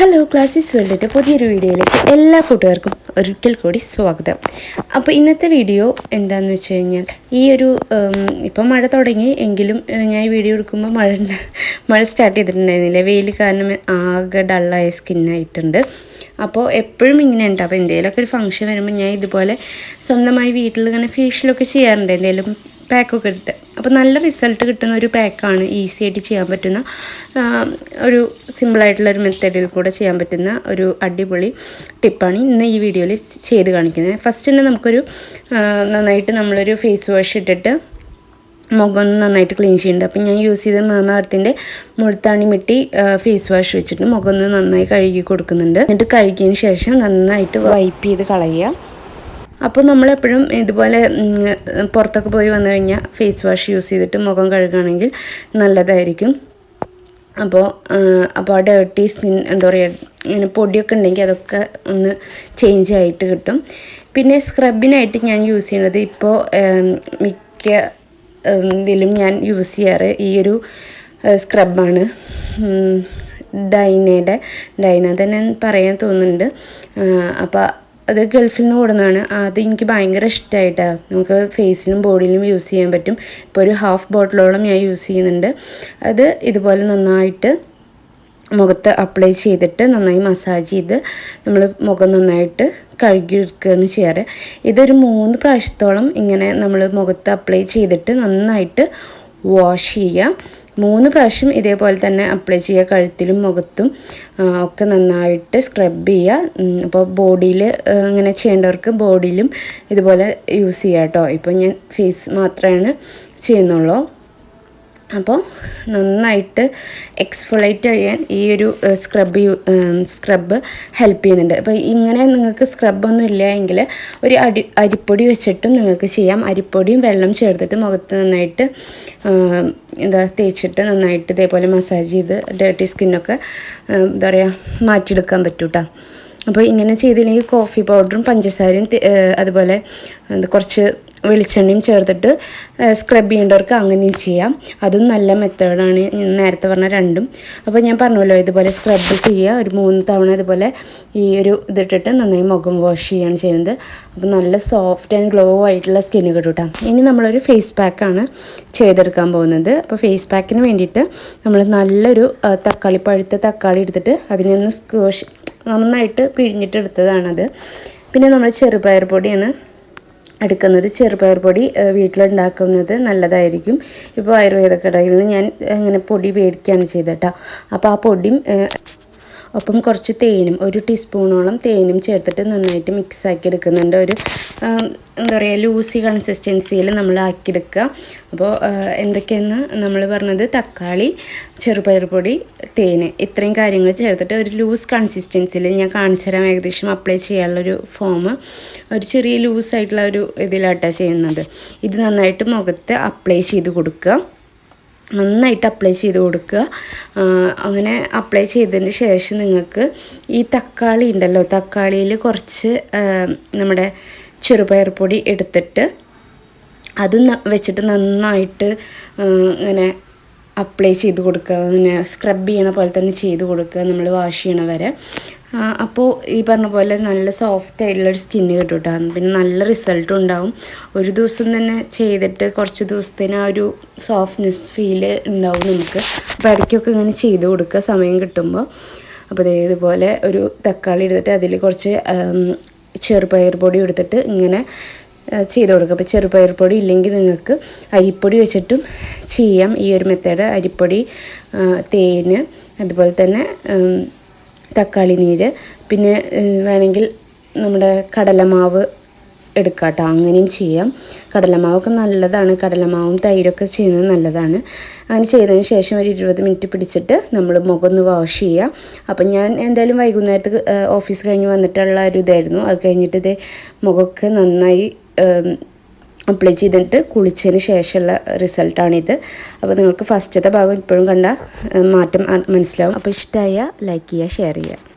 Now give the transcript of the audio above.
Hello ക്ലാസ്സിസ് വേൾഡിൻ്റെ പുതിയൊരു വീഡിയോയിലേക്ക് എല്ലാ കൂട്ടുകാർക്കും ഒരിക്കൽ കൂടി സ്വാഗതം. അപ്പോൾ ഇന്നത്തെ വീഡിയോ എന്താണെന്ന് വെച്ച് കഴിഞ്ഞാൽ ഈ ഒരു ഇപ്പം മഴ തുടങ്ങി എങ്കിലും ഞാൻ ഈ വീഡിയോ എടുക്കുമ്പോൾ മഴ സ്റ്റാർട്ട് ചെയ്തിട്ടുണ്ടായിരുന്നില്ല. വെയിൽ കാരണം ആകെ ഡള്ളായ സ്കിന്നായിട്ടുണ്ട്. അപ്പോൾ എപ്പോഴും ഇങ്ങനെ ഉണ്ട്. അപ്പോൾ എന്തെങ്കിലുമൊക്കെ ഒരു ഫംഗ്ഷൻ വരുമ്പോൾ ഞാൻ ഇതുപോലെ സ്വന്തമായി വീട്ടിൽ ഇങ്ങനെ ഫേഷ്യലൊക്കെ ചെയ്യാറുണ്ട്, എന്തെങ്കിലും പാക്കൊക്കെ ഇട്ട്. അപ്പോൾ നല്ല റിസൾട്ട് കിട്ടുന്ന ഒരു പാക്കാണ്, ഈസി ആയിട്ട് ചെയ്യാൻ പറ്റുന്ന ഒരു സിമ്പിളായിട്ടുള്ളൊരു മെത്തേഡിൽ കൂടെ ചെയ്യാൻ പറ്റുന്ന ഒരു അടിപൊളി ടിപ്പാണ് ഇന്ന് ഈ വീഡിയോയിൽ ചെയ്ത് കാണിക്കുന്നത്. ഫസ്റ്റ് തന്നെ നമുക്കൊരു നന്നായിട്ട് നമ്മളൊരു ഫേസ് വാഷ് ഇട്ടിട്ട് മുഖം നന്നായിട്ട് ക്ലീൻ ചെയ്യുന്നുണ്ട്. അപ്പം ഞാൻ യൂസ് ചെയ്ത മാമാഅർത്തിൻ്റെ മുൾത്താണി മിട്ടി ഫേസ് വാഷ് വെച്ചിട്ട് മുഖം നന്നായി കഴുകി കൊടുക്കുന്നുണ്ട്. എന്നിട്ട് കഴുകിയതിന് ശേഷം നന്നായിട്ട് വൈപ്പ് ചെയ്ത് കളയുക. അപ്പോൾ നമ്മളെപ്പോഴും ഇതുപോലെ പുറത്തൊക്കെ പോയി വന്നു കഴിഞ്ഞാൽ ഫേസ് വാഷ് യൂസ് ചെയ്തിട്ട് മുഖം കഴുകുകയാണെങ്കിൽ നല്ലതായിരിക്കും. അപ്പോൾ ആ ഡേർട്ടി സ്കിൻ എന്താ പറയുക, ഇങ്ങനെ പൊടിയൊക്കെ ഉണ്ടെങ്കിൽ അതൊക്കെ ഒന്ന് ചേഞ്ച് ആയിട്ട് കിട്ടും. പിന്നെ സ്ക്രബിനായിട്ട് ഞാൻ യൂസ് ചെയ്യുന്നത് ഇപ്പോൾ മിക്ക ഇതിലും ഞാൻ യൂസ് ചെയ്യാറ് ഈ ഒരു സ്ക്രബാണ്. ഡൈന തന്നെ പറയാൻ തോന്നുന്നുണ്ട്. അപ്പോൾ അത് ഗൾഫിൽ നിന്ന് കൊടുന്നതാണ്. അത് എനിക്ക് ഭയങ്കര ഇഷ്ടമായിട്ടാണ്. നമുക്ക് ഫേസിലും ബോഡിയിലും യൂസ് ചെയ്യാൻ പറ്റും. ഇപ്പോൾ ഒരു ഹാഫ് ബോട്ടിലോളം ഞാൻ യൂസ് ചെയ്യുന്നുണ്ട്. അത് ഇതുപോലെ നന്നായിട്ട് മുഖത്ത് അപ്ലൈ ചെയ്തിട്ട് നന്നായി മസാജ് ചെയ്ത് നമ്മൾ മുഖം നന്നായിട്ട് കഴുകിയെടുക്കുകയാണ് ചെയ്യാറ്. ഇതൊരു 3 പ്രാവശ്യത്തോളം ഇങ്ങനെ നമ്മൾ മുഖത്ത് അപ്ലൈ ചെയ്തിട്ട് നന്നായിട്ട് വാഷ് ചെയ്യുക. 3 പ്രാവശ്യം ഇതേപോലെ തന്നെ അപ്ലൈ ചെയ്യുക. കഴുത്തിലും മുഖത്തും ഒക്കെ നന്നായിട്ട് സ്ക്രബ് ചെയ്യുക. അപ്പോൾ ബോഡിയിൽ അങ്ങനെ ചെയ്യേണ്ടവർക്ക് ബോഡിയിലും ഇതുപോലെ യൂസ് ചെയ്യുക കേട്ടോ. ഇപ്പോൾ ഞാൻ ഫേസ് മാത്രമാണ് ചെയ്യുന്നുള്ളൂ. അപ്പോൾ നന്നായിട്ട് എക്സ്ഫോളേറ്റ് ചെയ്യാൻ ഈ ഒരു സ്ക്രബ് ഹെൽപ്പ് ചെയ്യുന്നുണ്ട്. അപ്പോൾ ഇങ്ങനെ നിങ്ങൾക്ക് സ്ക്രബൊന്നും ഇല്ല എങ്കിൽ ഒരു അരിപ്പൊടി വെച്ചിട്ടും നിങ്ങൾക്ക് ചെയ്യാം. അരിപ്പൊടിയും വെള്ളം ചേർത്തിട്ട് മുഖത്ത് നന്നായിട്ട് തേച്ചിട്ട് നന്നായിട്ട് ഇതേപോലെ മസാജ് ചെയ്ത് ഡേർട്ടി സ്കിന്നൊക്കെ എന്താ പറയുക മാറ്റിയെടുക്കാൻ പറ്റും കേട്ടോ. അപ്പോൾ ഇങ്ങനെ ചെയ്തില്ലെങ്കിൽ കോഫി പൗഡറും പഞ്ചസാരയും അതുപോലെ കുറച്ച് വെളിച്ചെണ്ണയും ചേർത്തിട്ട് സ്ക്രബ് ചെയ്യേണ്ടവർക്ക് അങ്ങനെയും ചെയ്യാം. അതും നല്ല മെത്തേഡാണ്, നേരത്തെ പറഞ്ഞ രണ്ടും. അപ്പോൾ ഞാൻ പറഞ്ഞല്ലോ ഇതുപോലെ സ്ക്രബ് ചെയ്യുക. ഒരു 3 തവണ ഇതുപോലെ ഈ ഒരു ഇതിട്ടിട്ട് നന്നായി മുഖം വാഷ് ചെയ്യുകയാണ് ചെയ്യുന്നത്. അപ്പോൾ നല്ല സോഫ്റ്റ് ആൻഡ് ഗ്ലോ ആയിട്ടുള്ള സ്കിന്ന് കിട്ടും കേട്ടോ. ഇനി നമ്മളൊരു ഫേസ് പാക്കാണ് ചെയ്തെടുക്കാൻ പോകുന്നത്. അപ്പോൾ ഫേസ് പാക്കിന് വേണ്ടിയിട്ട് നമ്മൾ നല്ലൊരു പഴുത്ത തക്കാളി എടുത്തിട്ട് അതിനെ ഒന്ന് നന്നായിട്ട് പിഴിഞ്ഞിട്ട് എടുത്തതാണത്. പിന്നെ നമ്മൾ ചെറുപയർ പൊടിയാണ് എടുക്കുന്നത്. ചെറുപയർ പൊടി വീട്ടിലുണ്ടാക്കുന്നത് നല്ലതായിരിക്കും. ഇപ്പോൾ ആയുർവേദ കടയിൽ നിന്ന് ഞാൻ അങ്ങനെ പൊടി മേടിക്കുകയാണ് ചെയ്തത് കേട്ടോ. അപ്പോൾ ആ പൊടിയും ഒപ്പം കുറച്ച് തേനും 1 ടീസ്പൂണോളം തേനും ചേർത്തിട്ട് നന്നായിട്ട് മിക്സാക്കി എടുക്കുന്നുണ്ട്. ഒരു എന്താ പറയുക ലൂസി കൺസിസ്റ്റൻസിയിൽ നമ്മൾ ആക്കിയെടുക്കുക. അപ്പോൾ എന്തൊക്കെയെന്ന് നമ്മൾ പറഞ്ഞത് തക്കാളി, ചെറുപയർ പൊടി, തേന്, ഇത്രയും കാര്യങ്ങൾ ചേർത്തിട്ട് ഒരു ലൂസ് കൺസിസ്റ്റൻസിയിൽ ഞാൻ കാണിച്ചു തരാം. ഏകദേശം അപ്ലൈ ചെയ്യാനുള്ളൊരു ഫോം ഒരു ചെറിയ ലൂസായിട്ടുള്ള ഒരു ഇതിലായിട്ടാണ് ചെയ്യുന്നത്. ഇത് നന്നായിട്ട് മുഖത്ത് അപ്ലൈ ചെയ്ത് കൊടുക്കുക. നന്നായിട്ട് അപ്ലൈ ചെയ്ത് കൊടുക്കുക. അങ്ങനെ അപ്ലൈ ചെയ്തതിന് ശേഷം നിങ്ങൾക്ക് ഈ തക്കാളി ഉണ്ടല്ലോ, തക്കാളിയിൽ കുറച്ച് നമ്മുടെ ചെറുപയർ പൊടി എടുത്തിട്ട് അതും വെച്ചിട്ട് നന്നായിട്ട് ഇങ്ങനെ അപ്ലൈ ചെയ്ത് കൊടുക്കുക. അങ്ങനെ സ്ക്രബ് ചെയ്യണ പോലെ തന്നെ ചെയ്ത് കൊടുക്കുക നമ്മൾ വാഷ് ചെയ്യണ വരെ. അപ്പോൾ ഈ പറഞ്ഞ പോലെ നല്ല സോഫ്റ്റ് ആയിട്ടുള്ളൊരു സ്കിന്ന് കിട്ടും കേട്ടോ. പിന്നെ നല്ല റിസൾട്ടും ഉണ്ടാവും. ഒരു ദിവസം തന്നെ ചെയ്തിട്ട് കുറച്ച് ദിവസത്തിന് ആ ഒരു സോഫ്റ്റ്നെസ് ഫീല് ഉണ്ടാവും നമുക്ക്. അപ്പോൾ ഇടയ്ക്കൊക്കെ ഇങ്ങനെ ചെയ്ത് കൊടുക്കുക സമയം കിട്ടുമ്പോൾ. അപ്പോൾ ഇതുപോലെ ഒരു തക്കാളി എടുത്തിട്ട് അതിൽ കുറച്ച് ചെറുപയർ പൊടി എടുത്തിട്ട് ഇങ്ങനെ ചെയ്ത് കൊടുക്കുക. അപ്പോൾ ചെറുപയർ പൊടി ഇല്ലെങ്കിൽ നിങ്ങൾക്ക് അരിപ്പൊടി വെച്ചിട്ടും ചെയ്യാം ഈ ഒരു മെത്തേഡ്. അരിപ്പൊടി, തേന്, അതുപോലെ തന്നെ തക്കാളി നീര്, പിന്നെ വേണമെങ്കിൽ നമ്മുടെ കടലമാവ് എടുക്കാം കേട്ടോ, അങ്ങനെയും ചെയ്യാം. കടലമാവൊക്കെ നല്ലതാണ്. കടലമാവും തൈരൊക്കെ ചെയ്യുന്നത് നല്ലതാണ്. അങ്ങനെ ചെയ്തതിന് ശേഷം ഒരു 20 മിനിറ്റ് പിടിച്ചിട്ട് നമ്മൾ മുഖം ഒന്ന് വാഷ് ചെയ്യുക. അപ്പം ഞാൻ എന്തായാലും വൈകുന്നേരത്ത് ഓഫീസ് കഴിഞ്ഞ് വന്നിട്ടുള്ള ഒരു ഇതായിരുന്നു. അത് കഴിഞ്ഞിട്ട് ഇത് മുഖമൊക്കെ നന്നായി അപ്ലൈ ചെയ്തിട്ട് കുളിച്ചതിന് ശേഷമുള്ള റിസൾട്ടാണിത്. അപ്പോൾ നിങ്ങൾക്ക് ഫസ്റ്റത്തെ ഭാഗം ഇപ്പോഴും കണ്ടാൽ മാറ്റം മനസ്സിലാവും. അപ്പോൾ ഇഷ്ടമായ ലൈക്ക് ചെയ്യുക, ഷെയർ ചെയ്യുക.